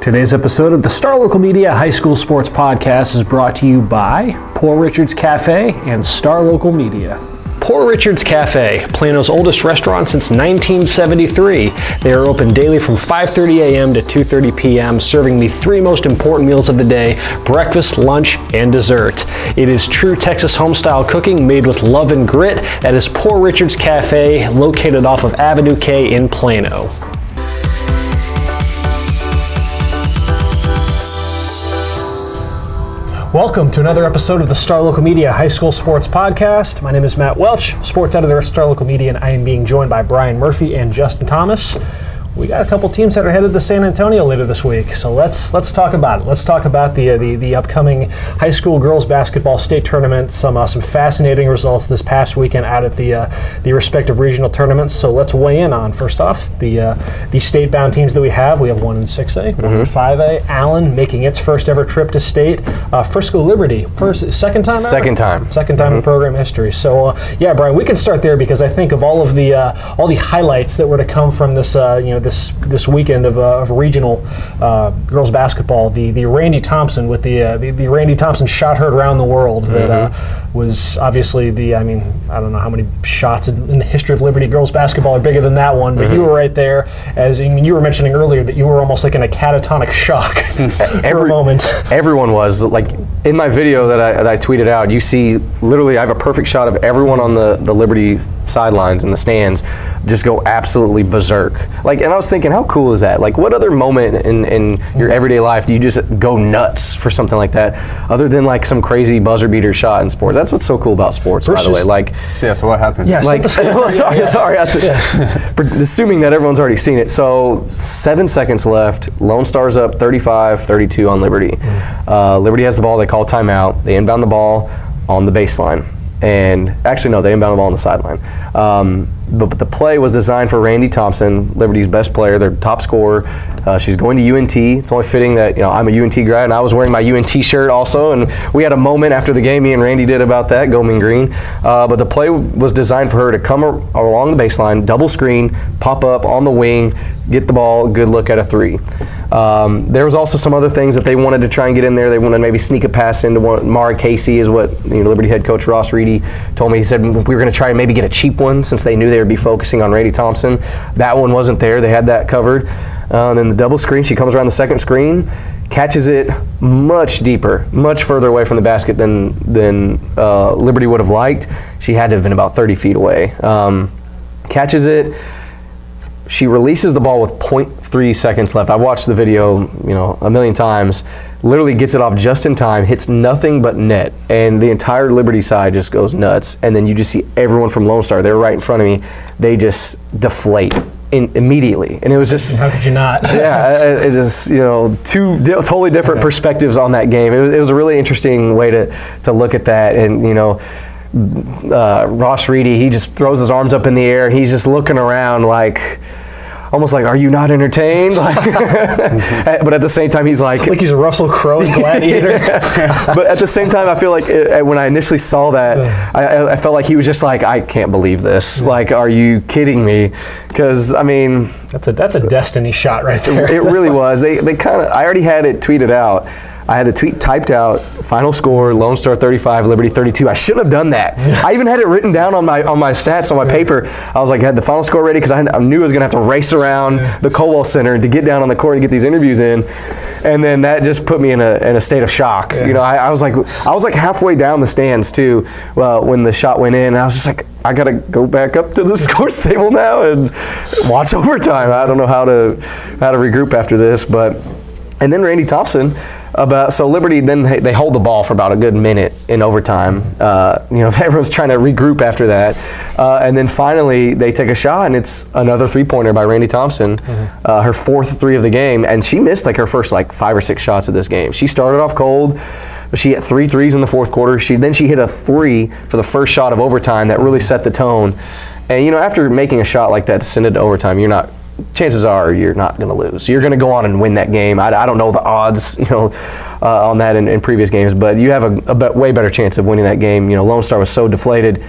Today's episode of the Star Local Media High School Sports Podcast is brought to you by Poor Richard's Cafe and Star Local Media. Poor Richard's Cafe, Plano's oldest restaurant since 1973. They are open daily from 5:30 a.m. to 2:30 p.m., serving the three most important meals of the day: breakfast, lunch, and dessert. It is true Texas home-style cooking made with love and grit. That is Poor Richard's Cafe, located off of Avenue K in Plano. Welcome to another episode of the Star Local Media High School Sports Podcast. My name is Matt Welch, sports editor at Star Local Media, and I am being joined by Brian Murphy and Justin Thomas. We got a couple teams that are headed to San Antonio later this week, so let's talk about it. Let's talk about the upcoming high school girls basketball state tournament. Some fascinating results this past weekend out at the respective regional tournaments. So let's weigh in on, first off, the state-bound teams that we have. We have one in 6A, one in 5A. Allen making its first ever trip to state. Frisco Liberty, second time ever? Second time in program history. So yeah, Brian, we can start there because I think of all the highlights that were to come from this this weekend of regional girls basketball. The Randy Thompson with the Randy Thompson shot heard around the world that was obviously I don't know how many shots in the history of Liberty girls basketball are bigger than that one, but you were right there. You were mentioning earlier that you were almost like in a catatonic shock for a moment. Everyone was. Like in my video that I tweeted out, you see literally I have a perfect shot of everyone on the Liberty sidelines in the stands just go absolutely berserk. And I was thinking, how cool is that? Like, what other moment in your everyday life do you just go nuts for something like that, other than like some crazy buzzer beater shot in sports? That's what's so cool about sports, by the way. So what happened? Yeah, sorry. Assuming that everyone's already seen it. So 7 seconds left. Lone Star's up 35-32 on Liberty. Liberty has the ball. They call timeout. They inbound the ball on the baseline. And actually, no, they inbound the ball on the sideline. But the play was designed for Randy Thompson, Liberty's best player, their top scorer. She's going to UNT. It's only fitting that I'm a UNT grad, and I was wearing my UNT shirt also. And we had a moment after the game, me and Randy did about that, go Mean Green. But the play was designed for her to come along the baseline, double screen, pop up on the wing, get the ball, good look at a three. There was also some other things that they wanted to try and get in there. They wanted to maybe sneak a pass into Mara Casey, is what Liberty head coach Ross Reedy told me. He said we were going to try and maybe get a cheap one since they knew they would be focusing on Randy Thompson. That one wasn't there. They had that covered. Then the double screen, she comes around the second screen, catches it much deeper, much further away from the basket than Liberty would have liked. She had to have been about 30 feet away. Catches it. She releases the ball with 0.3 seconds left. I've watched the video, a million times. Literally gets it off just in time, hits nothing but net, and the entire Liberty side just goes nuts. And then you just see everyone from Lone Star, they're right in front of me, they just deflate immediately. And it was just... How could you not? Yeah, it is, two totally different perspectives on that game. It was a really interesting way to look at that. And, Ross Reedy, he just throws his arms up in the air and he's just looking around almost like, are you not entertained? But at the same time, he's like he's a Russell Crowe in Gladiator. But at the same time, I feel like when I initially saw that, I felt like he was just like, I can't believe this. Like, are you kidding me? Because that's a destiny shot right there. It really was. They kind of. I already had it tweeted out. I had the tweet typed out, final score, Lone Star 35, Liberty 32. I shouldn't have done that. I even had it written down on my stats on my paper. I was like, I had the final score ready because I knew I was going to have to race around the Colwell Center to get down on the court and get these interviews in. And then that just put me in a state of shock. Yeah. I was like halfway down the stands too when the shot went in. And I was just like, I got to go back up to the scores table now and watch overtime. I don't know how to regroup after this, and then Randy Thompson. So Liberty, then they hold the ball for about a good minute in overtime. Everyone's trying to regroup after that. And then finally they take a shot, and it's another three-pointer by Randy Thompson, her fourth three of the game. And she missed her first 5 or 6 shots of this game. She started off cold. She hit 3 threes in the fourth quarter. Then she hit a 3 for the first shot of overtime that really set the tone. And, after making a shot like that to send it to overtime, chances are you're not going to lose. You're going to go on and win that game. I don't know the odds, on that in previous games, but you have a way better chance of winning that game. Lone Star was so deflated,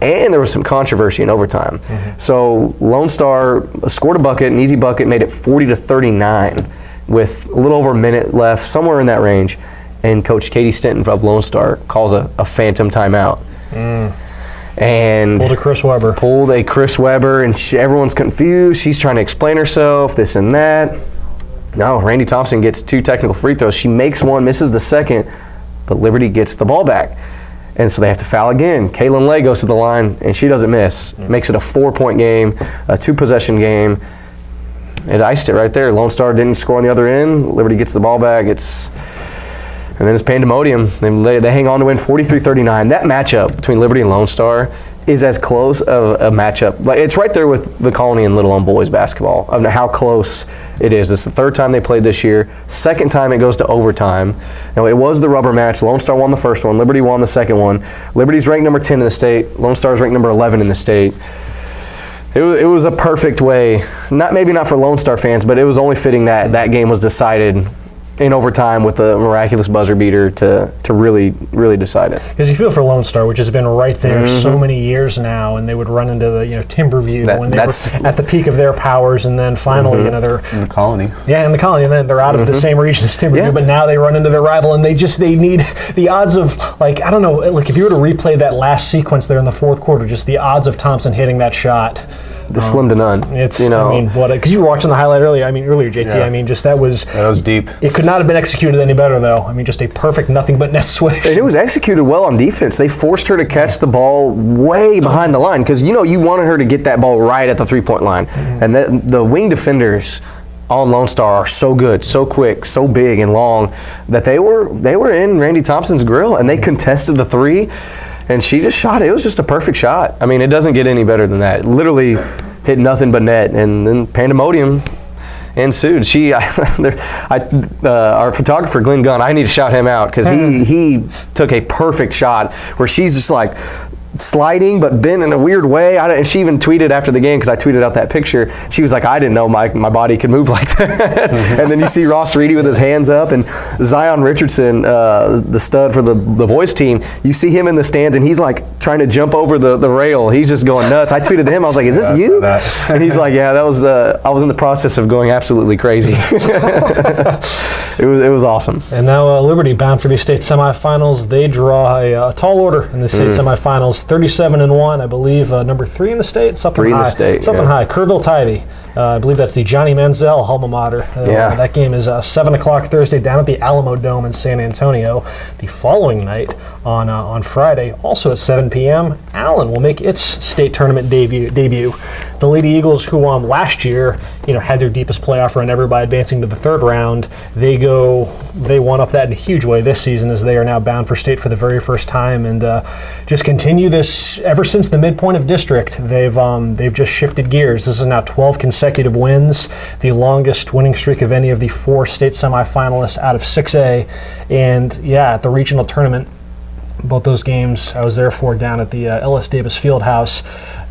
and there was some controversy in overtime. So Lone Star scored a bucket, an easy bucket, made it 40-39. with a little over a minute left, somewhere in that range, and Coach Katie Stinton of Lone Star calls a phantom timeout. And pulled a Chris Webber, and everyone's confused. She's trying to explain herself, this and that. No, Randy Thompson gets 2 technical free throws. She makes one, misses the second, but Liberty gets the ball back. And so they have to foul again. Kaylin Lay goes to the line, and she doesn't miss. Makes it a 4-point game, a 2-possession game. It iced it right there. Lone Star didn't score on the other end. Liberty gets the ball back. And then it's pandemonium. They hang on to win 43-39. That matchup between Liberty and Lone Star is as close of a matchup. Like, it's right there with the Colony and Little Elm boys basketball, of how close it is. It's the 3rd time they played this year. 2nd time it goes to overtime. Now, it was the rubber match. Lone Star won the first one. Liberty won the second one. Liberty's ranked number 10 in the state. Lone Star's ranked number 11 in the state. It was a perfect way, maybe not for Lone Star fans, but it was only fitting that game was decided in overtime with a miraculous buzzer beater to really, really decide it. Because you feel for Lone Star, which has been right there so many years now, and they would run into the Timberview when they were at the peak of their powers, and then finally they're in the Colony. Yeah, in the Colony, and then they're out of the same region as Timberview, but now they run into their rival, and they need the odds of, like, I don't know, like if you were to replay that last sequence there in the 4th quarter, just the odds of Thompson hitting that shot. Slim to none. It's, I mean, because you were watching the highlight earlier, JT, Yeah. That was deep. It could not have been executed any better, though. I mean, just a perfect nothing but net swish. And it was executed well on defense. They forced her to catch the ball way behind the line, because, you wanted her to get that ball right at the 3-point line. And the wing defenders on Lone Star are so good, so quick, so big and long, that they were in Randy Thompson's grill, and they contested the 3. And she just shot it. It was just a perfect shot. I mean, it doesn't get any better than that. Literally hit nothing but net, and then pandemonium ensued. Our photographer, Glenn Gunn, I need to shout him out, because he took a perfect shot where she's just like sliding but bent in a weird way. And she even tweeted after the game, because I tweeted out that picture, she was like, I didn't know my body could move like that. And then you see Ross Reedy with his hands up, and Zion Richardson, the stud for the boys team, you see him in the stands, and he's like trying to jump over the rail. He's just going nuts. I tweeted to him, I was like, is this you? And he's like, yeah, that was I was in the process of going absolutely crazy. It was awesome. And now Liberty, bound for the state semifinals. They draw a tall order in the state semifinals. 37-1, I believe. Number 3 in the state. Something high. High. Kerrville Tivy. I believe that's the Johnny Manziel alma mater. That game is 7 o'clock Thursday down at the Alamo Dome in San Antonio. The following night on Friday, also at 7 p.m., Allen will make its state tournament debut. The Lady Eagles, who last year, had their deepest playoff run ever by advancing to the 3rd round, they won up that in a huge way this season, as they are now bound for state for the very first time, and just continue this ever since the midpoint of district. They've just shifted gears. This is now 12 consecutive wins, the longest winning streak of any of the 4 state semifinalists out of 6A, and at the regional tournament, both those games I was there for down at the Ellis Davis Fieldhouse.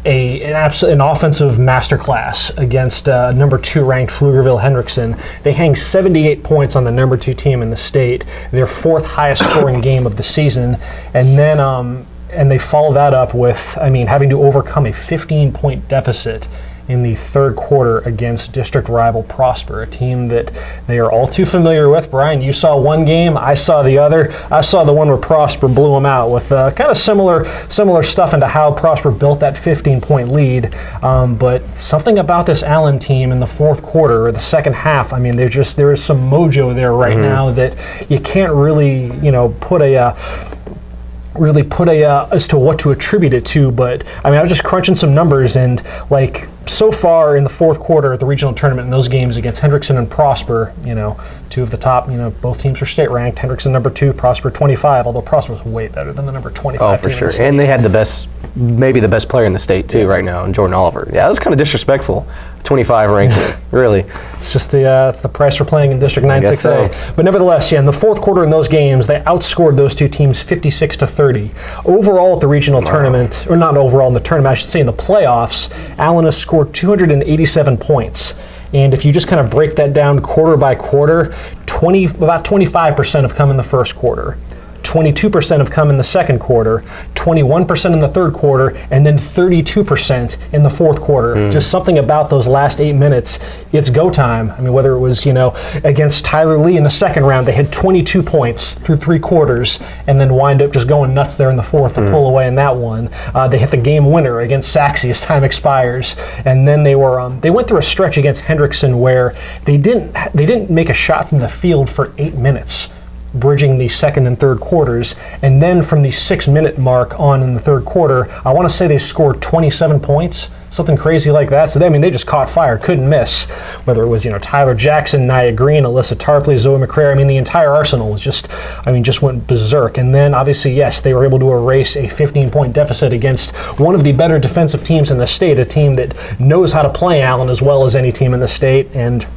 An offensive masterclass against number 2 ranked Pflugerville Hendrickson. They hang 78 points on the number 2 team in the state, their 4th highest scoring game of the season, and then and they follow that up with having to overcome a 15-point deficit in the 3rd quarter against district rival Prosper, a team that they are all too familiar with. Brian, you saw one game, I saw the other. I saw the one where Prosper blew them out with kind of similar stuff into how Prosper built that 15-point lead. But something about this Allen team in the 4th quarter or the second half, there is some mojo there right now that you can't really, put as to what to attribute it to, but I was just crunching some numbers, and so far in the 4th quarter at the regional tournament in those games against Hendrickson and Prosper, 2 of the top, both teams are state ranked. Hendrickson number 2, Prosper 25, although Prosper was way better than the number 25 team. Oh, for sure. And they had maybe the best player in the state too right now, in Jordan Oliver. Yeah, that was kind of disrespectful. 25 ranking, really. It's just it's the price for playing in District 9-6A. So. But nevertheless, in the 4th quarter in those games, they outscored those 2 teams 56-30. Overall at the regional tournament, or not overall in the tournament, I should say in the playoffs, Allen has scored 287 points. And if you just kind of break that down quarter by quarter, about 25% have come in the 1st quarter. 22% have come in the second quarter, 21% in the third quarter, and then 32% in the fourth quarter. Just something about those last 8 minutes, it's go time. I mean, whether it was, against Tyler Lee in the second round, they had 22 points through 3 quarters and then wind up just going nuts there in the fourth to pull away in that one. They hit the game winner against Saxe as time expires, and then they went through a stretch against Hendrickson where they didn't make a shot from the field for 8 minutes, bridging the second and third quarters. And then from the 6-minute mark on in the third quarter, I want to say they scored 27 points, something crazy like that. So they just caught fire, couldn't miss. Whether it was Tyler Jackson, Nia Green, Alyssa Tarpley, Zoe McCrary, the entire arsenal was just went berserk. And then obviously, yes, they were able to erase a 15-point deficit against one of the better defensive teams in the state, a team that knows how to play Allen as well as any team in the state. And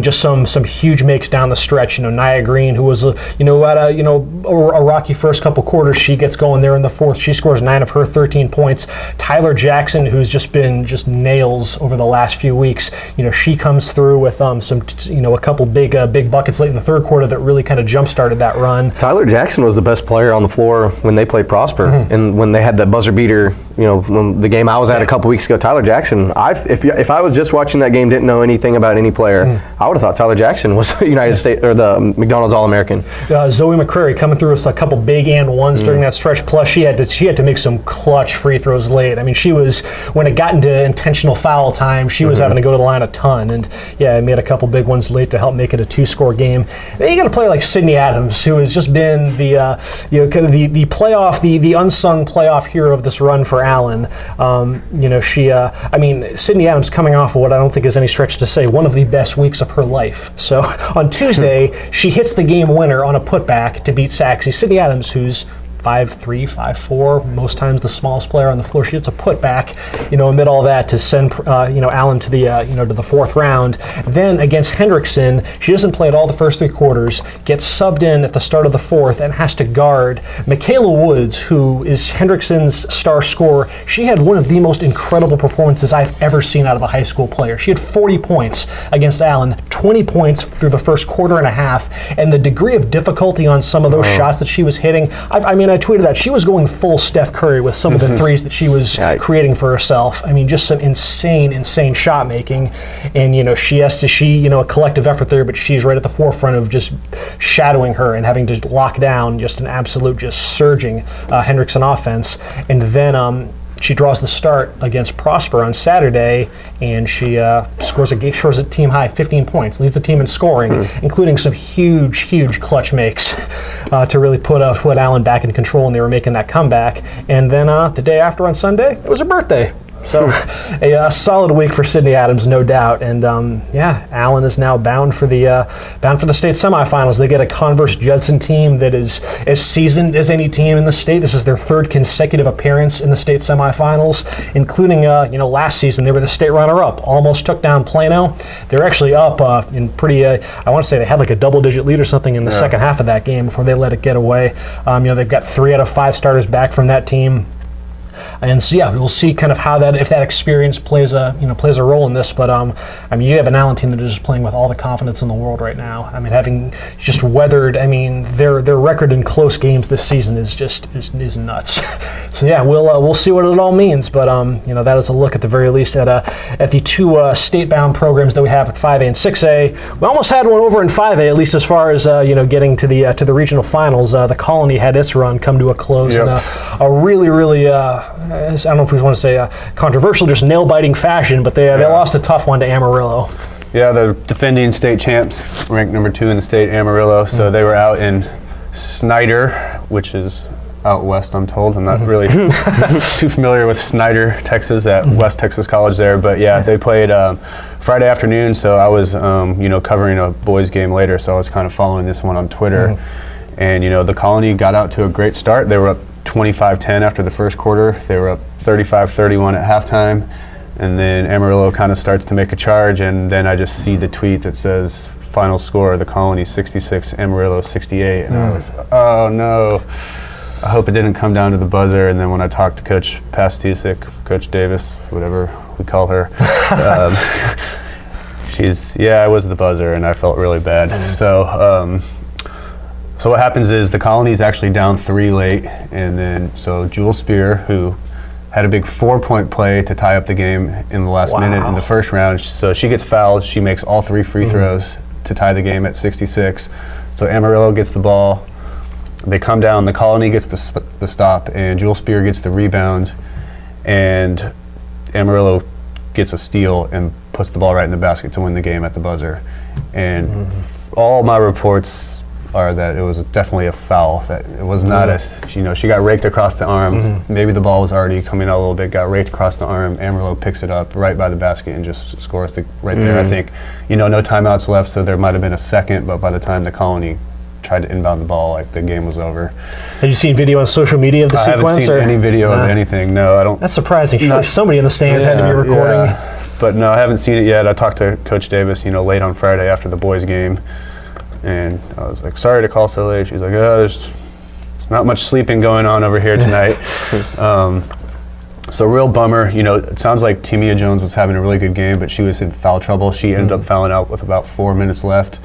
just some huge makes down the stretch. Nia Green, who was had a rocky first couple quarters, she gets going there in the fourth. She scores 9 of her 13 points. Tyler Jackson, who's just been nails over the last few weeks, she comes through with a couple big buckets late in the third quarter that really kind of jump started that run. Tyler Jackson was the best player on the floor when they played Prosper, and when they had that buzzer beater. When the game I was at a couple weeks ago, Tyler Jackson. If I was just watching that game, didn't know anything about any player, I would have thought Tyler Jackson was United States or the McDonald's All-American. Zoe McCrary coming through with a couple big and ones during that stretch. Plus, she had to make some clutch free throws late. She was, when it got into intentional foul time, she was having to go to the line a ton, and made a couple big ones late to help make it a 2-score game. Then you got a player like Sydney Adams, who has just been the kind of the playoff, the unsung playoff hero of this run for Allen. Sydney Adams coming off of what I don't think is any stretch to say one of the best weeks of her life. So on Tuesday, she hits the game winner on a putback to beat Saxe. Sydney Adams, who's 5'3", 5'4", most times the smallest player on the floor. She hits a putback, amid all that to send, Allen to the, to the fourth round. Then against Hendrickson, she doesn't play at all the first 3 quarters, gets subbed in at the start of the fourth, and has to guard Michaela Woods, who is Hendrickson's star scorer. She had one of the most incredible performances I've ever seen out of a high school player. She had 40 points against Allen, 20 points through the first quarter and a half, and the degree of difficulty on some of those shots that she was hitting. I tweeted that she was going full Steph Curry with some of the threes that she was creating for herself. Just some insane shot making, and a collective effort there, but she's right at the forefront of just shadowing her and having to lock down just an absolute surging Hendrickson offense. And then she draws the start against Prosper on Saturday, and she scores a team high 15 points, leads the team in scoring, including some huge clutch makes to really put Allen back in control, and they were making that comeback. And then the day after on Sunday, it was her birthday. So a solid week for Sydney Adams, no doubt. And Allen is now bound for the state semifinals. They get a Converse Judson team that is as seasoned as any team in the state. This is their 3rd consecutive appearance in the state semifinals, including last season they were the state runner-up, almost took down Plano. They're actually up in pretty. I want to say they had like a double-digit lead or something in the second half of that game before they let it get away. They've got 3 out of 5 starters back from that team. And so we'll see kind of how if that experience plays a role in this. But you have an Allen team that is just playing with all the confidence in the world right now. Having just weathered, their record in close games this season is nuts. So we'll see what it all means. But that is a look at the very least at the 2 state-bound programs that we have at 5A and 6A. We almost had one over in 5A, at least as far as getting to the regional finals. The Colony had its run come to a close in a really I don't know if we want to say controversial, just nail-biting fashion, but they lost a tough one to Amarillo. Yeah, the defending state champs, ranked number 2 in the state, Amarillo. So they were out in Snyder, which is out west, I'm told. I'm not really too familiar with Snyder, Texas, at West Texas College there. But they played Friday afternoon, so I was covering a boys game later, so I was kind of following this one on Twitter. And the Colony got out to a great start. They were up 25-10 after the first quarter. They were up 35-31 at halftime, and then Amarillo kind of starts to make a charge, and then I just see the tweet that says final score, the Colony 66, Amarillo 68, and I was, oh no, I hope it didn't come down to the buzzer. And then when I talked to Coach Pastisik, Coach Davis, whatever we call her, it was the buzzer, and I felt really bad. So So what happens is the Colony's actually down 3 late, and then so Jules Spear, who had a big 4-point play to tie up the game in the last minute in the first round. So she gets fouled. She makes all 3 free throws to tie the game at 66. So Amarillo gets the ball. They come down. The Colony gets the stop, and Jules Spear gets the rebound, and Amarillo gets a steal and puts the ball right in the basket to win the game at the buzzer. And all my reports are that it was definitely a foul. That it was not she got raked across the arm. Maybe the ball was already coming out a little bit, got raked across the arm. Amarillo picks it up right by the basket and just scores right there. I think, no timeouts left, so there might have been a second, but by the time the Colony tried to inbound the ball, the game was over. Have you seen video on social media of the sequence? I haven't seen any video of anything. No, I don't. That's surprising. Somebody in the stands had to be recording. Yeah. But no, I haven't seen it yet. I talked to Coach Davis, late on Friday after the boys' game. And I was like, sorry to call so late. She's like, there's not much sleeping going on over here tonight. So real bummer. It sounds like Timea Jones was having a really good game, but she was in foul trouble. She ended up fouling out with about 4 minutes left.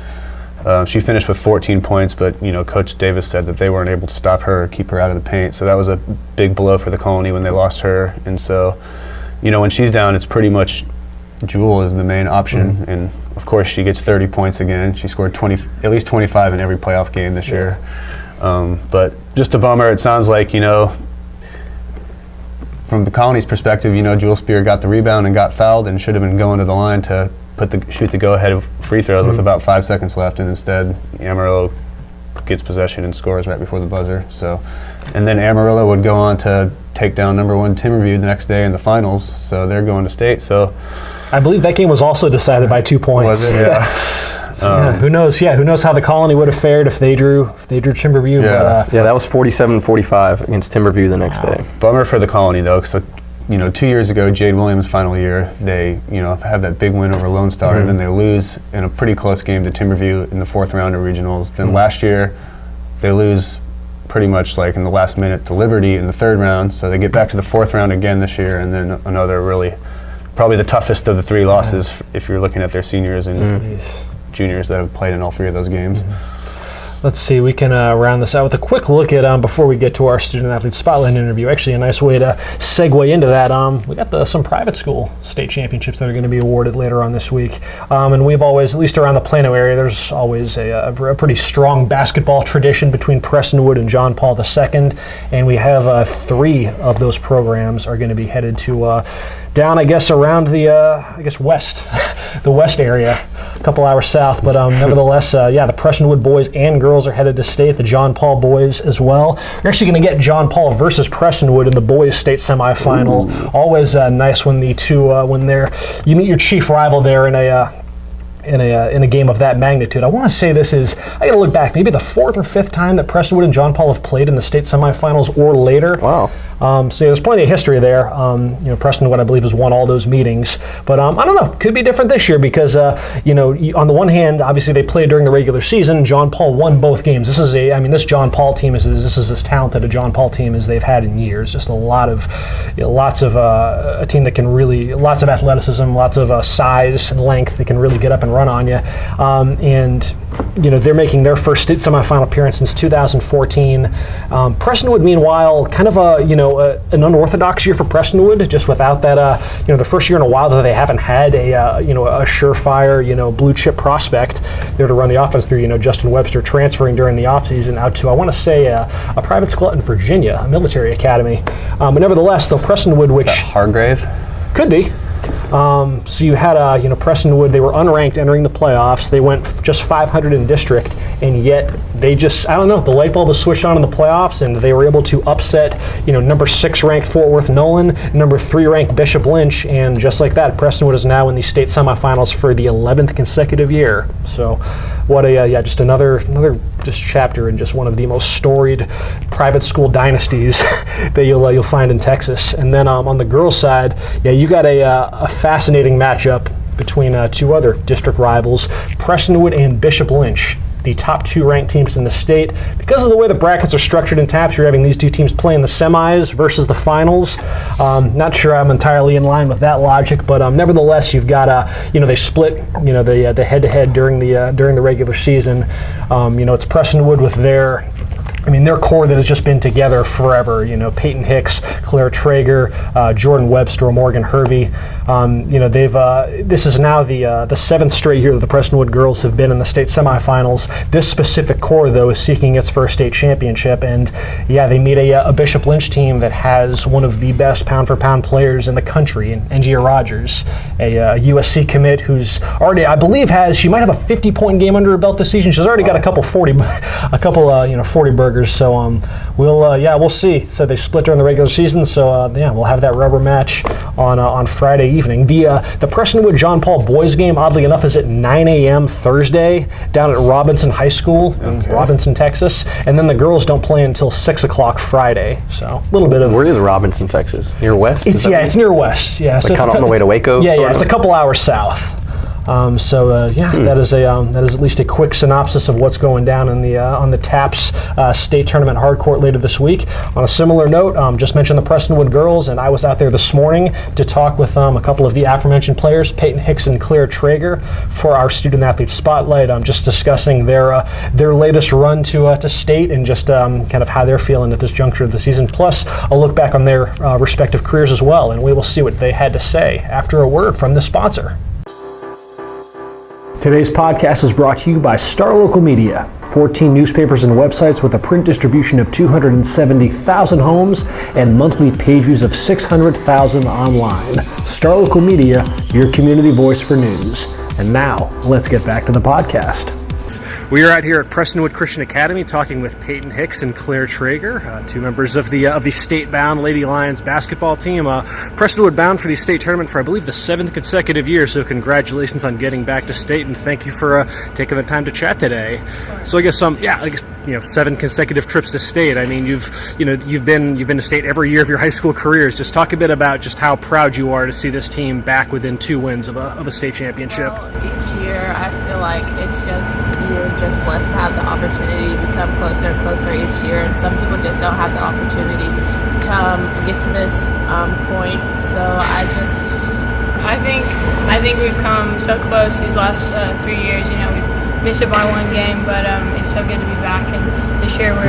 She finished with 14 points, but Coach Davis said that they weren't able to stop her or keep her out of the paint. So that was a big blow for the Colony when they lost her. And so, when she's down, it's pretty much Jewel is the main option, and of course she gets 30 points again. She scored at least 25 in every playoff game this year. But just a bummer. It sounds like, from the Colony's perspective, Jewel Spear got the rebound and got fouled and should have been going to the line to shoot the go-ahead free throws with about 5 seconds left, and instead Amarillo gets possession and scores right before the buzzer. So, and then Amarillo would go on to take down number 1 Timberview the next day in the finals. So they're going to state. So I believe that game was also decided by 2 points. Was it? Yeah. So, who knows? Yeah, who knows how the Colony would have fared if they drew Timberview? Yeah, but, that was 47-45 against Timberview the next day. Bummer for the Colony though, because 2 years ago, Jade Williams' final year, they have that big win over Lone Star, and then they lose in a pretty close game to Timberview in the 4th round of regionals. Then last year, they lose pretty much in the last minute to Liberty in the 3rd round. So they get back to the 4th round again this year, and then another probably the toughest of the 3 losses if you're looking at their seniors and juniors that have played in all 3 of those games. Let's see, we can round this out with a quick look at, before we get to our Student Athlete Spotlight interview, actually a nice way to segue into that. We got some private school state championships that are going to be awarded later on this week. And we've always, at least around the Plano area, there's always a pretty strong basketball tradition between Prestonwood and John Paul II. And we have 3 of those programs are going to be headed to down, around the, west, the west area, a couple hours south. But nevertheless, the Prestonwood boys and girls are headed to state, the John Paul boys as well. You're actually going to get John Paul versus Prestonwood in the boys state semifinal. Always nice when the two, you meet your chief rival there in a game of that magnitude. I want to say this is, I got to look back, maybe the 4th or 5th time that Prestonwood and John Paul have played in the state semifinals or later. Wow. So there's plenty of history there. Prestonwood, I believe, has won all those meetings. But I don't know, could be different this year because, on the one hand, obviously they played during the regular season. John Paul won both games. This is this John Paul team is as talented a John Paul team as they've had in years. Just lots of a team that can really, lots of athleticism, lots of size and length that can really get up and run on you. They're making their first state semifinal appearance since 2014. Prestonwood, meanwhile, kind of an unorthodox year for Prestonwood, just without that, the first year in a while that they haven't had a surefire, blue chip prospect there to run the offense through, Justin Webster transferring during the offseason out to, I want to say, a private school out in Virginia, a military academy. But nevertheless, though, Prestonwood, which... Hargrave? Could be. So you had, Prestonwood, they were unranked entering the playoffs. They went just 500 in district, and yet they just, I don't know, the light bulb was switched on in the playoffs, and they were able to upset, number 6 ranked Fort Worth Nolan, number 3 ranked Bishop Lynch, and just like that, Prestonwood is now in the state semifinals for the 11th consecutive year. So what just another chapter in just one of the most storied private school dynasties that you'll find in Texas. And then on the girls' side, you got a fascinating matchup between 2 other district rivals, Prestonwood and Bishop Lynch. the top 2 ranked teams in the state. Because of the way the brackets are structured in TAPS, you're having these 2 teams play in the semis versus the finals. Not sure I'm entirely in line with that logic, but nevertheless, you've got they split the head-to-head during the regular season. It's Prestonwood with their core that has just been together forever. Payton Hicks, Clare Traeger, Jordan Webster, Morgan Hervey. This is now the 7th straight year that the Prestonwood girls have been in the state semifinals. This specific core, though, is seeking its first state championship, and they meet a Bishop Lynch team that has one of the best pound-for-pound players in the country, in Angia Rogers, a USC commit who's already, I believe, she might have a 50-point game under her belt this season. She's already got a couple 40 burgers. So we'll see. So they split during the regular season. So we'll have that rubber match on Friday evening. The Prestonwood John Paul boys game, oddly enough, is at 9 a.m. Thursday down at Robinson High School in Robinson, Texas, and then the girls don't play until 6 o'clock Friday. So a little bit of. Where is Robinson, Texas? Near West? It's near West. Yeah, so kind of on the way to Waco. Yeah, it's a couple hours south. That is at least a quick synopsis of what's going down in on the TAPS state tournament hardcourt later this week. On a similar note, just mentioned the Prestonwood girls, and I was out there this morning to talk with a couple of the aforementioned players, Payton Hicks and Clare Traeger, for our student athlete spotlight. Just discussing their latest run to state and just kind of how they're feeling at this juncture of the season. Plus, a look back on their respective careers as well, and we will see what they had to say after a word from the sponsor. Today's podcast is brought to you by Star Local Media. 14 newspapers and websites with a print distribution of 270,000 homes and monthly page views of 600,000 online. Star Local Media, your community voice for news. And now, let's get back to the podcast. We are out here at Prestonwood Christian Academy talking with Payton Hicks and Clare Traeger, 2 members of the state-bound Lady Lions basketball team. Prestonwood bound for the state tournament for, I believe, the 7th consecutive year, so congratulations on getting back to state, and thank you for taking the time to chat today. So I guess 7 consecutive trips to state. I mean, you've been to state every year of your high school careers. Just talk a bit about just how proud you are to see this team back within 2 wins of a state championship. Well, each year I feel like you're just blessed to have the opportunity to become closer and closer each year, and some people just don't have the opportunity to get to this point. So I think we've come so close these last 3 years. We've missed it by 1 game, but it's so good to be back, and this year we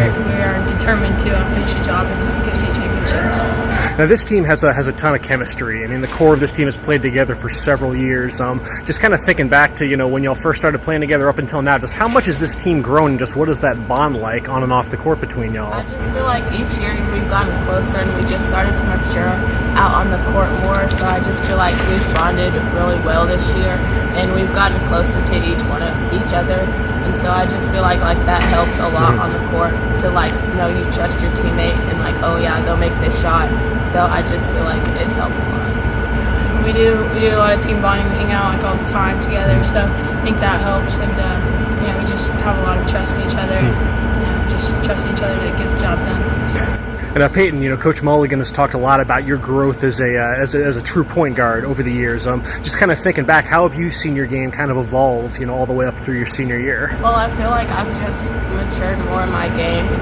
are determined to finish the job and get state championships. Now this team has a ton of chemistry. I mean, the core of this team has played together for several years. Just kind of thinking back to when y'all first started playing together up until now, just how much has this team grown, and just what is that bond like on and off the court between y'all? I just feel like each year we've gotten closer, and we just started to mature out on the court more. So I just feel like we've bonded really well this year, and we've gotten closer to each other. And so I just feel like that helps a lot on the court to you trust your teammate and they'll make this shot. So I just feel like it's helped a lot. We do a lot of team bonding. We hang out all the time together. So I think that helps, and we just have a lot of trust in each other. And, just trust each other to get the job done. So. And Payton, Coach Mulligan has talked a lot about your growth as a true point guard over the years. Just kind of thinking back, how have you seen your game kind of evolve, all the way up through your senior year? Well, I feel like I've just matured more in my game to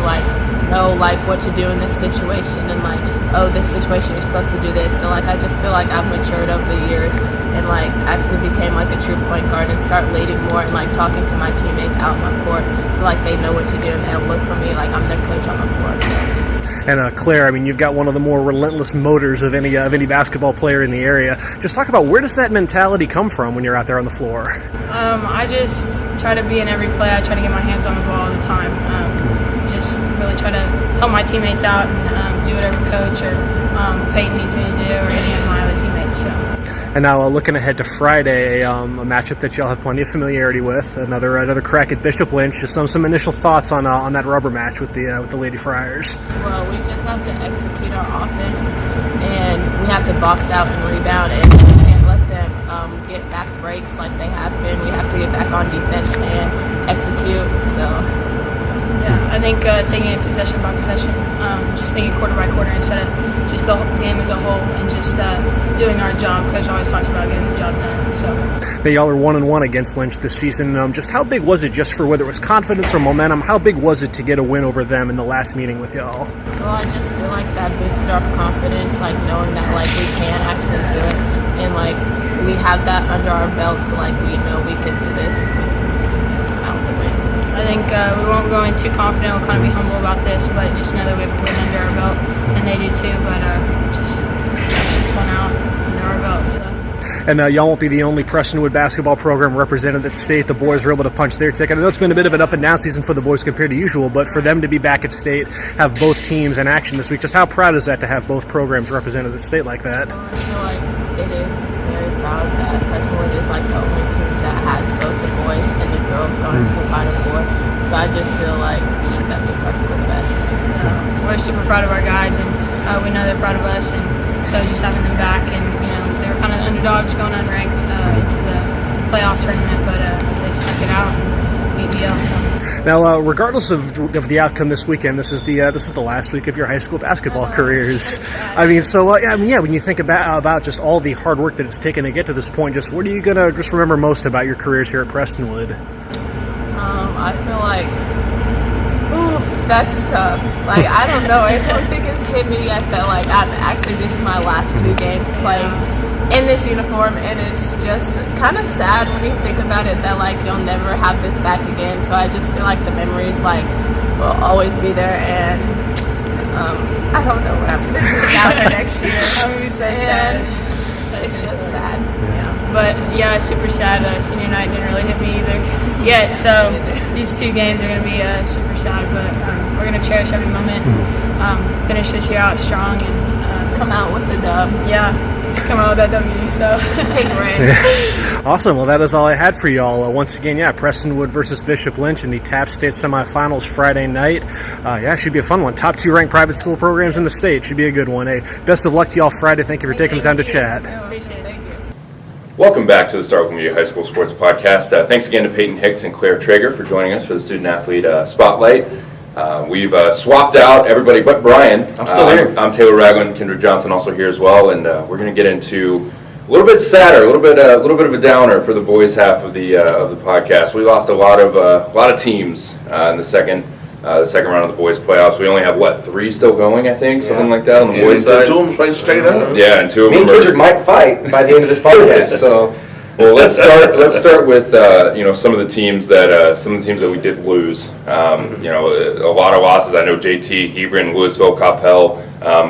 know what to do in this situation, and this situation you're supposed to do this. So I just feel like I've matured over the years and actually became a true point guard and start leading more and talking to my teammates out on the court, so they know what to do and they'll look for me like I'm their coach on the floor. So. And Claire, I mean, you've got one of the more relentless motors of any basketball player in the area. Just talk about, where does that mentality come from when you're out there on the floor? I just try to be in every play. I try to get my hands on the ball all the time. Just really try to help my teammates out and do whatever coach or Payton needs me to do, or any of my other teammates. So. And now looking ahead to Friday, a matchup that y'all have plenty of familiarity with, another crack at Bishop Lynch. Just some initial thoughts on that rubber match with the Lady Friars. Well, we just have to execute our offense, and we have to box out and rebound, and we can't let them get fast breaks like they have been. We have to get back on defense and execute. So. Yeah, I think taking it possession by possession, just thinking quarter by quarter instead of just the game as a whole, and just doing our job. Coach always talks about getting the job done. So that y'all are 1-1 against Lynch this season. Just how big was it, just for whether it was confidence or momentum, how big was it to get a win over them in the last meeting with y'all? Well, I just feel like that boosted our confidence, like knowing that like we can actually do it, and like we have that under our belt, so like we know we can do this. Out the way. I think we won't go in too confident. We'll kind of be humble about this, but just know that we have a win under our belt, and they do too. But just fun out under our belt. So. And y'all won't be the only Prestonwood basketball program represented at state. The boys were able to punch their ticket. I know it's been a bit of an up and down season for the boys compared to usual, but for them to be back at state, have both teams in action this week, just how proud is that to have both programs represented at state like that? I feel like it is very proud that Prestonwood is like the only team that has both the boys and the girls going to the Final Four. So I just feel like that makes our school best. So. We're super proud of our guys, and we know they're proud of us, and so just having them back, and they were kind of underdogs going unranked into the playoff tournament, but they stuck it out and beat BL. So. Now, regardless of the outcome this weekend, this is the last week of your high school basketball careers. I mean, so when you think about just all the hard work that it's taken to get to this point, just what are you gonna just remember most about your careers here at Prestonwood? I feel like, that's tough. Like, I don't know. I don't think it's hit me yet that, like, this is my last 2 games playing in this uniform, and it's just kind of sad when you think about it that, like, you'll never have this back again. So I just feel like the memories, like, will always be there, and I don't know what I'm going to do now for next year. And it's just sad. Yeah. But yeah, super sad. Senior night didn't really hit me either yet. So these 2 games are going to be super sad. But we're going to cherish every moment. Finish this year out strong and come out with the dub. Yeah, just come out with that W. So take ring. Awesome. Well, that is all I had for y'all. Once again, Prestonwood versus Bishop Lynch in the TAP State semifinals Friday night. It should be a fun one. Top 2 ranked private school programs in the state. Should be a good one. Hey, best of luck to y'all Friday. Thank you for taking the time to chat. Appreciate it. Thank you. Welcome back to the Star Local Media High School Sports Podcast. Thanks again to Payton Hicks and Clare Traeger for joining us for the Student Athlete Spotlight. We've swapped out everybody but Brian. I'm still here. I'm Taylor Ragland, Kendra Johnson also here as well, and we're going to get into a little bit sadder, a little bit of a downer for the boys' half of the podcast. We lost a lot of teams in the second round of the boys' playoffs. We only have 3 still going, I think, something like that on the boys' side. 2 of them right straight up. Yeah, and 2 of Me them and Kendrick might fight by the end of this podcast. So, well, let's start with some of the teams that we did lose. A lot of losses. I know JT, Hebron, Louisville, Coppell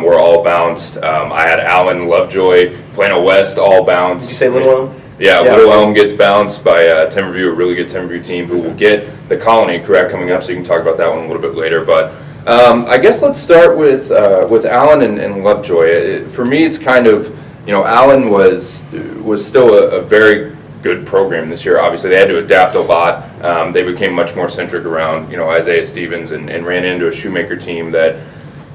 were all bounced. I had Allen, Lovejoy, Plano West all bounced. did you say Little Elm? Yeah, Little Elm gets bounced by Timberview, a really good Timberview team who will get the Colony correct coming up, so you can talk about that one a little bit later. But I guess let's start with Allen and Lovejoy. For me, it's kind of, Allen was still a very good program this year. Obviously, they had to adapt a lot. They became much more centric around, Isaiah Stevens and ran into a Shoemaker team that,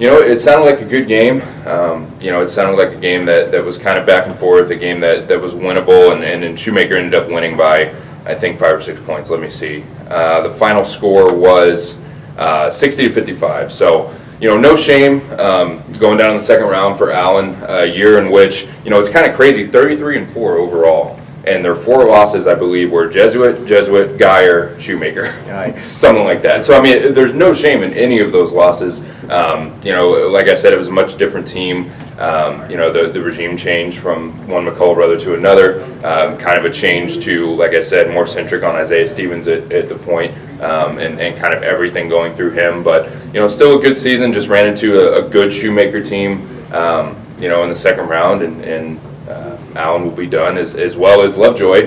it sounded like a good game. It sounded like a game that was kind of back and forth, a game that was winnable, and Shoemaker ended up winning by, I think, 5 or 6 points. Let me see. The final score was 60-55. So, no shame going down in the second round for Allen, a year in which, it's kind of crazy, 33-4 overall. And their 4 losses, I believe, were Jesuit, Geyer, Shoemaker. Yikes. Something like that. So, I mean, there's no shame in any of those losses. Like I said, it was a much different team. The regime changed from one McCullough brother to another. Kind of a change to, like I said, more centric on Isaiah Stevens at the point, and kind of everything going through him. But, still a good season. Just ran into a good Shoemaker team, in the second round, and Allen will be done, as well as Lovejoy,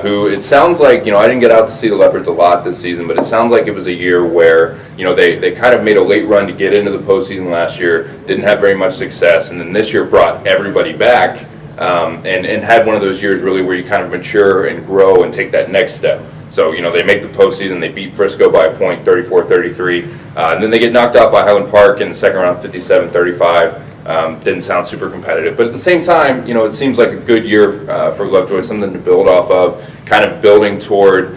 who it sounds like, I didn't get out to see the Leopards a lot this season, but it sounds like it was a year where, they kind of made a late run to get into the postseason last year, didn't have very much success, and then this year brought everybody back, and had one of those years really where you kind of mature and grow and take that next step. So, they make the postseason, they beat Frisco by a point, 34-33, and then they get knocked out by Highland Park in the second round, 57-35. Didn't sound super competitive. But at the same time, it seems like a good year for Lovejoy, something to build off of, kind of building toward,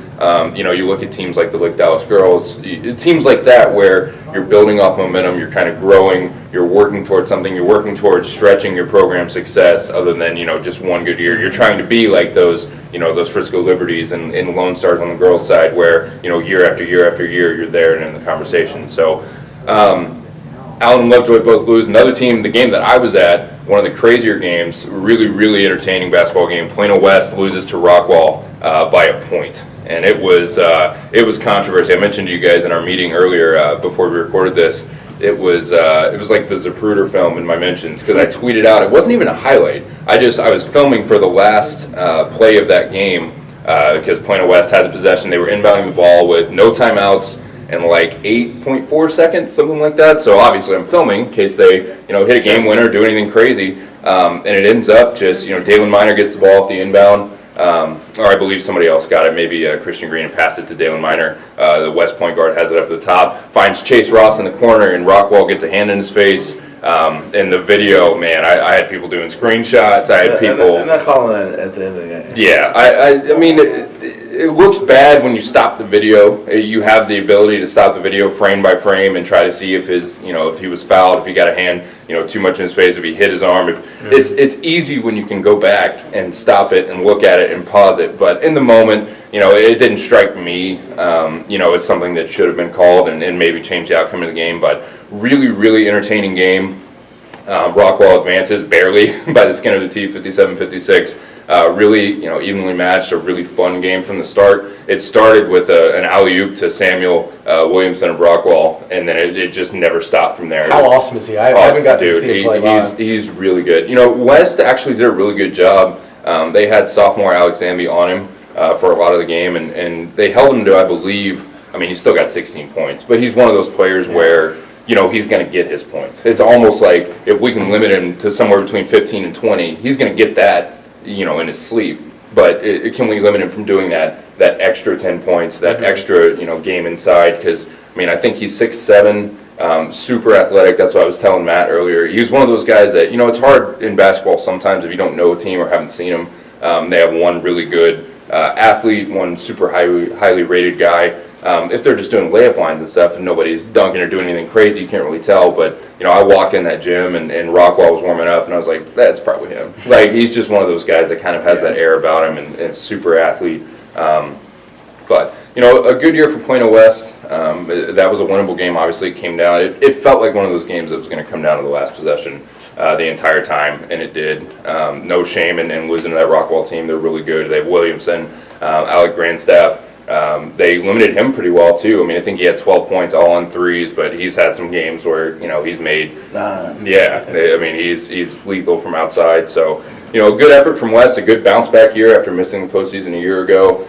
you look at teams like the Lake Dallas Girls, it seems like that where you're building off momentum, you're kind of growing, you're working towards something, you're working towards stretching your program success other than, just one good year. You're trying to be like those, those Frisco Liberties and Lone Stars on the girls' side where, year after year after year, you're there and in the conversation. So, Allen and Lovejoy both lose. Another team, the game that I was at, one of the crazier games, really, really entertaining basketball game. Plano West loses to Rockwall by a point, and it was controversy. I mentioned to you guys in our meeting earlier before we recorded this. It was like the Zapruder film in my mentions because I tweeted out. It wasn't even a highlight. I was filming for the last play of that game because Plano West had the possession. They were inbounding the ball with no timeouts and like 8.4 seconds, something like that. So obviously I'm filming in case they, hit a game winner, do anything crazy. And it ends up just, Dalen Miner gets the ball off the inbound. Or I believe somebody else got it, maybe Christian Green, and passed it to Dalen Miner. The West point guard has it up at the top, finds Chase Ross in the corner, and Rockwall gets a hand in his face. In the video, man, I had people doing screenshots. I had people. I'm not calling it at the end of the game. Yeah, I mean, it looks bad when you stop the video. You have the ability to stop the video frame by frame and try to see if if he was fouled, if he got a hand, too much in his face, if he hit his arm. It's easy when you can go back and stop it and look at it and pause it. But in the moment, it didn't strike me, as something that should have been called and maybe change the outcome of the game. But really, really entertaining game. Rockwall advances barely by the skin of the teeth, 57-56. Really, evenly matched. A really fun game from the start. It started with an alley-oop to Samuel Williamson of Rockwall, and then it just never stopped from there. How awesome is he? I haven't got to see him play live. He's really good. West actually did a really good job. They had sophomore Alex Zambi on him for a lot of the game, and they held him to, I believe, he's still got 16 points, but he's one of those players where he's going to get his points. It's almost like if we can limit him to somewhere between 15 and 20, he's going to get that, in his sleep. But can we limit him from doing that extra 10 points, that extra, game inside? Because, I think he's 6'7", super athletic. That's what I was telling Matt earlier. He's one of those guys that, it's hard in basketball sometimes if you don't know a team or haven't seen them. They have one really good athlete, one super highly rated guy. If they're just doing layup lines and stuff and nobody's dunking or doing anything crazy, you can't really tell. But, I walked in that gym and Rockwall was warming up and I was like, that's probably him. Like, he's just one of those guys that kind of has that air about him and super athlete. But, a good year for Plano West. That was a winnable game, obviously. It came down. It felt like one of those games that was going to come down to the last possession the entire time, and it did. No shame in losing to that Rockwall team. They're really good. They have Williamson, Alec Grandstaff. They limited him pretty well, too. I think he had 12 points all on threes, but he's had some games where, he's made 9. Yeah, he's lethal from outside. So, good effort from West, a good bounce-back year after missing the postseason a year ago.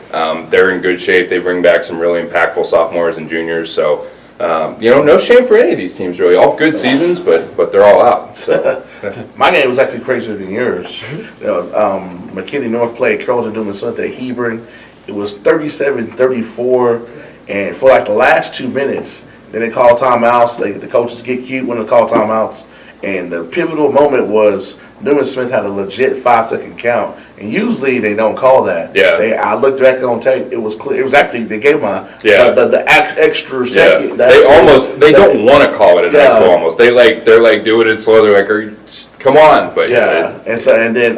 They're in good shape. They bring back some really impactful sophomores and juniors. So, no shame for any of these teams, really. All good seasons, but they're all out. So. My game was actually crazier than yours. McKinney North played Carrollton Newman Sunday Hebron. It was 37-34, and for like the last 2 minutes, then they call timeouts. The coaches get cute when they call timeouts, and the pivotal moment was Newman Smith had a legit 5-second count, and usually they don't call that. Yeah. I looked back on tape. It was clear. It was actually they gave him the extra second. Yeah. They don't want to call it in high school. Almost they're like doing it slow. They're like, come on, but and then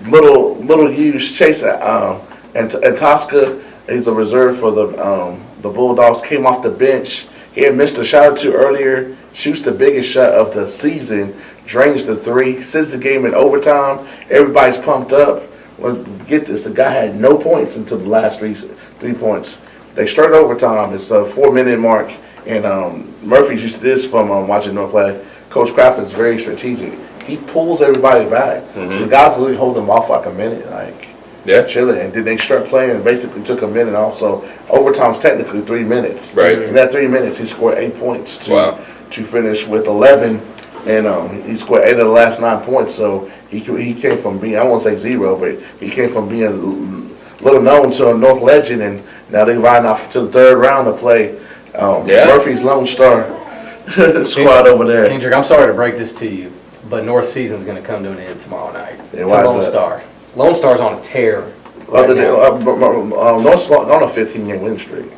little used Chase and Tosca, he's a reserve for the Bulldogs, came off the bench. He had missed a shot or two earlier, shoots the biggest shot of the season, drains the 3, sends the game in overtime. Everybody's pumped up. Well, get this, the guy had no points until the last 3 points. They start overtime. It's a 4-minute mark, and Murphy's used to this from watching North play. Coach Crawford is very strategic. He pulls everybody back. Mm-hmm. So the guys really hold them off like a minute, chilling. And then they start playing and basically took a minute off. So overtime's technically 3 minutes. Right. In that 3 minutes, he scored 8 points to finish with 11. And he scored 8 of the last 9 points. So he came from being, I won't say zero, but he came from being little known to a North legend. And now they're riding off to the third round to play Murphy's Lone Star. squad over there. Kendrick, I'm sorry to break this to you, but North season's going to come to an end tomorrow night. Yeah, To why is Lone that? Star. Lone Star's on a tear. Right Other than now. North on a 15-game win streak.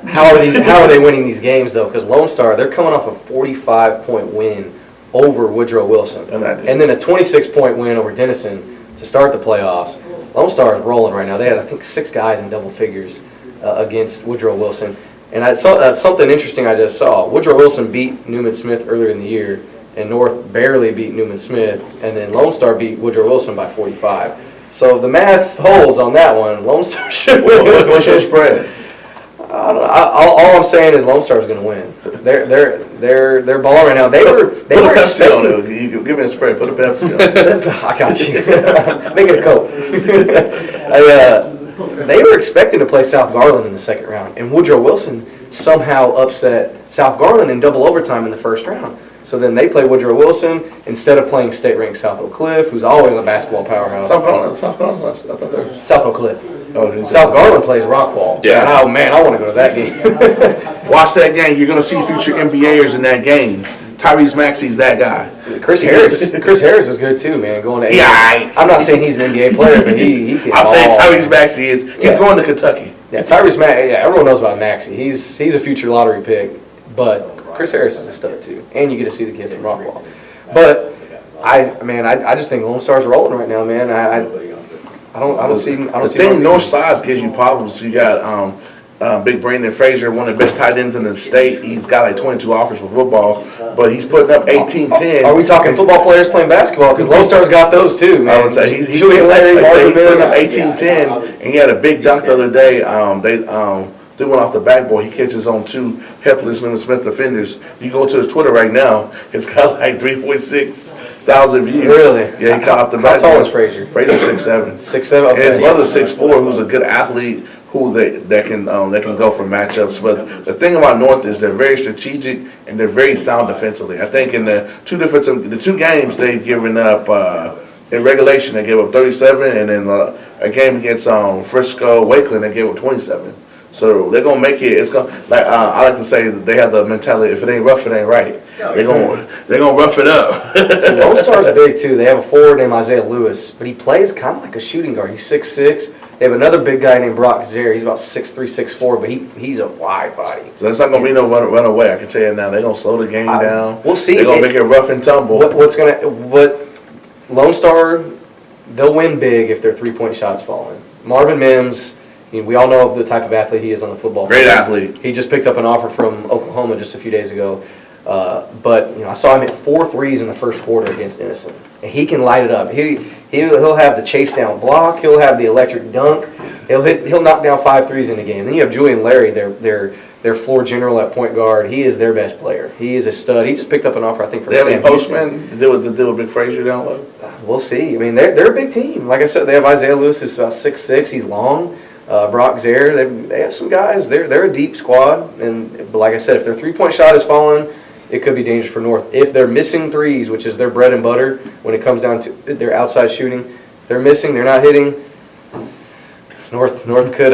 How are they winning these games though? Because Lone Star, they're coming off a 45-point win over Woodrow Wilson, and then a 26-point win over Denison to start the playoffs. Lone Star is rolling right now. They had, I think, 6 guys in double figures against Woodrow Wilson. And I saw something interesting I just saw. Woodrow Wilson beat Newman Smith earlier in the year, and North barely beat Newman Smith, and then Lone Star beat Woodrow Wilson by 45. So if the math holds on that one, Lone Star should win. What's your spread? All I'm saying is Lone Star's going to win. They're balling right now. They were Pepsi on expecting. it. You give me a spread. Put a Pepsi on it. I got you. Make it a Coke. They were expecting to play South Garland in the second round, and Woodrow Wilson somehow upset South Garland in double overtime in the first round. So then they play Woodrow Wilson instead of playing state-ranked South Oak Cliff, who's always a basketball powerhouse. South Carolina's not there. South Oak Cliff. Oh, South Garland plays Rockwall. Yeah. Oh man, I want to go to that game. Watch that game. You're gonna see future NBAers in that game. Tyrese Maxey's that guy. Chris Harris is good too, man. Going to Yeah, I'm not saying he's an NBA player, but he can I'm saying ball. Tyrese Maxey is. He's going to Kentucky. Yeah, Tyrese Maxey. Yeah, everyone knows about Maxey. He's a future lottery pick, but Chris Harris is a stud too, and you get to see the kid from Rockwall. But I just think Lone Star's rolling right now, man. I don't see. The thing, North Sides gives you problems. You got Big Brandon Frazier, one of the best tight ends in the state. He's got like 22 offers for football, but he's putting up 18-10. Are we talking football players playing basketball? Because Lone Star's got those too, man. I would say he's Julian Larry, Marvin putting up Mims. 18-10, and he had a big dunk the other day. They went off the backboard. He catches on 2 helpless Newman Smith defenders. You go to his Twitter right now, it's got like 3.6 thousand views. Really? Yeah, he caught off the How backboard. tall is Frazier? Frazier's 6'7". 6'7". And his Okay. brother's 6'4", who's a good athlete, who that can go for matchups. But the thing about North is they're very strategic and they're very sound defensively. I think in the two games they've given up in regulation they gave up 37, and then a game against Frisco Wakeland they gave up 27. So they're gonna make it. It's gonna I like to say that they have the mentality: if it ain't rough, it ain't right. They're gonna rough it up. So Lone Star's big too. They have a forward named Isaiah Lewis, but he plays kind of like a shooting guard. He's 6'6". They have another big guy named Brock Zaire. He's about 6'3", 6'4", but he's a wide body. So it's not gonna be no run away. I can tell you now. They're gonna slow the game down. We'll see. They're gonna make it rough and tumble. What Lone Star, they'll win big if their 3-point shots fall in. Marvin Mims, we all know the type of athlete he is on the football field. Great athlete. He just picked up an offer from Oklahoma just a few days ago. But I saw him hit 4 threes in the first quarter against Innocent, and he can light it up. He'll have the chase down block. He'll have the electric dunk. He'll knock down 5 threes in a game. Then you have Julian Larry, their floor general at point guard. He is their best player. He is a stud. He just picked up an offer, I think, from They have Sam any postmen to deal with Big Frazier down low? We'll see. I mean, they're a big team. Like I said, they have Isaiah Lewis, who's about 6'6". He's long. Brock Zaire. They have some guys. They're a deep squad. But like I said, if their 3-point shot is falling, it could be dangerous for North. If they're missing threes, which is their bread and butter when it comes down to their outside shooting, if they're missing, they're not hitting, North could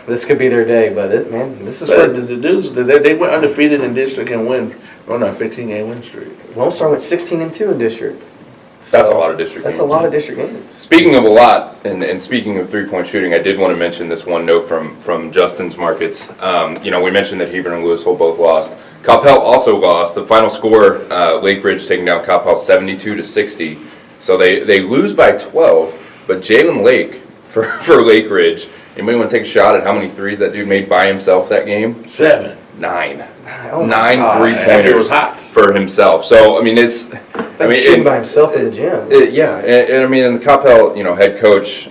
this could be their day. But this is for the dudes. They went undefeated in district and run a 15-game win streak. Lone Star went 16-2 in district. That's a lot of district That's games. a lot of district games. Speaking of a lot, and speaking of 3-point shooting, I did want to mention this one note from Justin's Markets. We mentioned that Hebron and Louisville both lost. Coppell also lost. The final score, Lake Ridge taking down Coppell 72-60. So they lose by 12. But Jalen Lake for Lake Ridge. Anybody want to take a shot at how many threes that dude made by himself that game? 7. 9. Oh my 9 gosh. 3-pointers It was hot. for himself. So It's like he's shooting by himself in the gym. And the Coppell, head coach,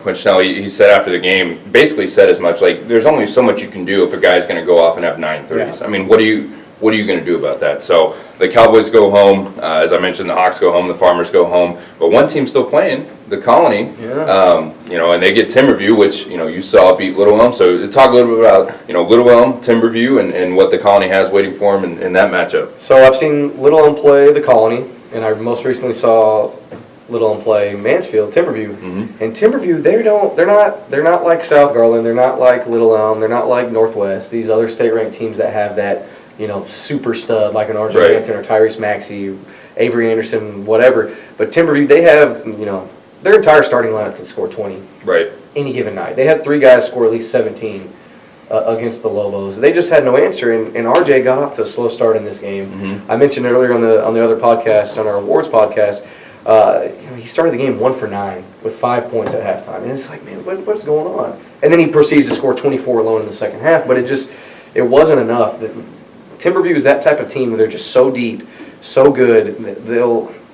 Quinn Schnell, he said after the game, basically said as much, like, there's only so much you can do if a guy's going to go off and have 9 threes. Yeah. I mean, what are you going to do about that? So the Cowboys go home, as I mentioned, the Hawks go home, the Farmers go home, but one team's still playing, the Colony, and they get Timberview, which, you saw beat Little Elm. So talk a little bit about, Little Elm, Timberview, and what the Colony has waiting for them in that matchup. So I've seen Little Elm play the Colony, and I most recently saw Little Elm play Mansfield, Timberview. Mm-hmm. And Timberview, they're not like South Garland, they're not like Little Elm, they're not like Northwest, these other state-ranked teams that have that super stud like an RJ Right. Hampton or Tyrese Maxey, Avery Anderson, whatever. But Timberview, they have, their entire starting lineup can score 20 Right. any given night. They had 3 guys score at least 17 against the Lobos. They just had no answer, and RJ got off to a slow start in this game. Mm-hmm. I mentioned earlier on the other podcast, on our awards podcast, he started the game 1 for 9 with 5 points at halftime, and it's like, man, what's going on? And then he proceeds to score 24 alone in the second half, but it wasn't enough. Timberview is that type of team where they're just so deep, so good.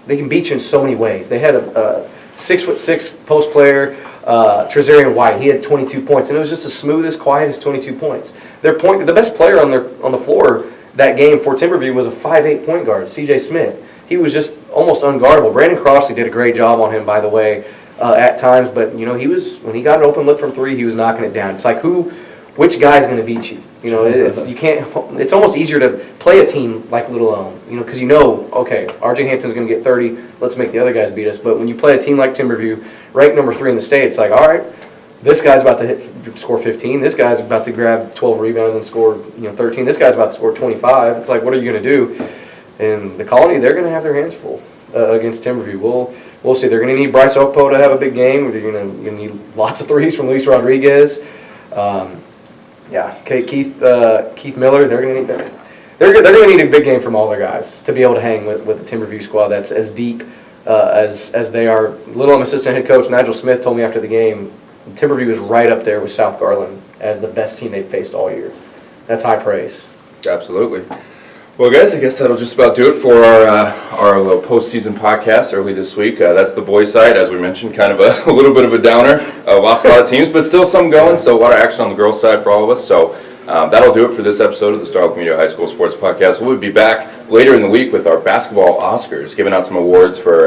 They can beat you in so many ways. They had a 6'6" post player, Traeger White. He had 22 points, and it was just as smooth as quiet as 22 points. The best player on the floor that game for Timberview was a 5'8" point guard, C.J. Smith. He was just almost unguardable. Brandon Crossley did a great job on him, by the way, at times. But when he got an open look from 3, he was knocking it down. It's like which guy's going to beat you? You can't. It's almost easier to play a team like Little Elm, because okay, RJ Hampton's going to get 30. Let's make the other guys beat us. But when you play a team like Timberview, ranked number 3 in the state, it's like, all right, this guy's about to score 15. This guy's about to grab 12 rebounds and score 13. This guy's about to score 25. It's like, what are you going to do? And the Colony, they're going to have their hands full against Timberview. We'll see. They're going to need Bryce Okpo to have a big game. They're going to need lots of threes from Luis Rodriguez. Keith Miller. They're going to need that. They're going to need a big game from all their guys to be able to hang with the Timberview squad that's as deep as they are. Little Elm assistant head coach Nigel Smith told me after the game, Timberview is right up there with South Garland as the best team they've faced all year. That's high praise. Absolutely. Well, guys, I guess that'll just about do it for our little postseason podcast early this week. That's the boys' side, as we mentioned, kind of a little bit of a downer. Lost a lot of teams, but still some going, so a lot of action on the girls' side for all of us. So that'll do it for this episode of the Starlocal Media High School Sports Podcast. We'll be back later in the week with our basketball Oscars, giving out some awards for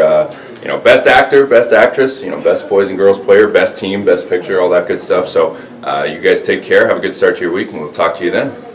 best actor, best actress, best boys and girls player, best team, best picture, all that good stuff. So you guys take care, have a good start to your week, and we'll talk to you then.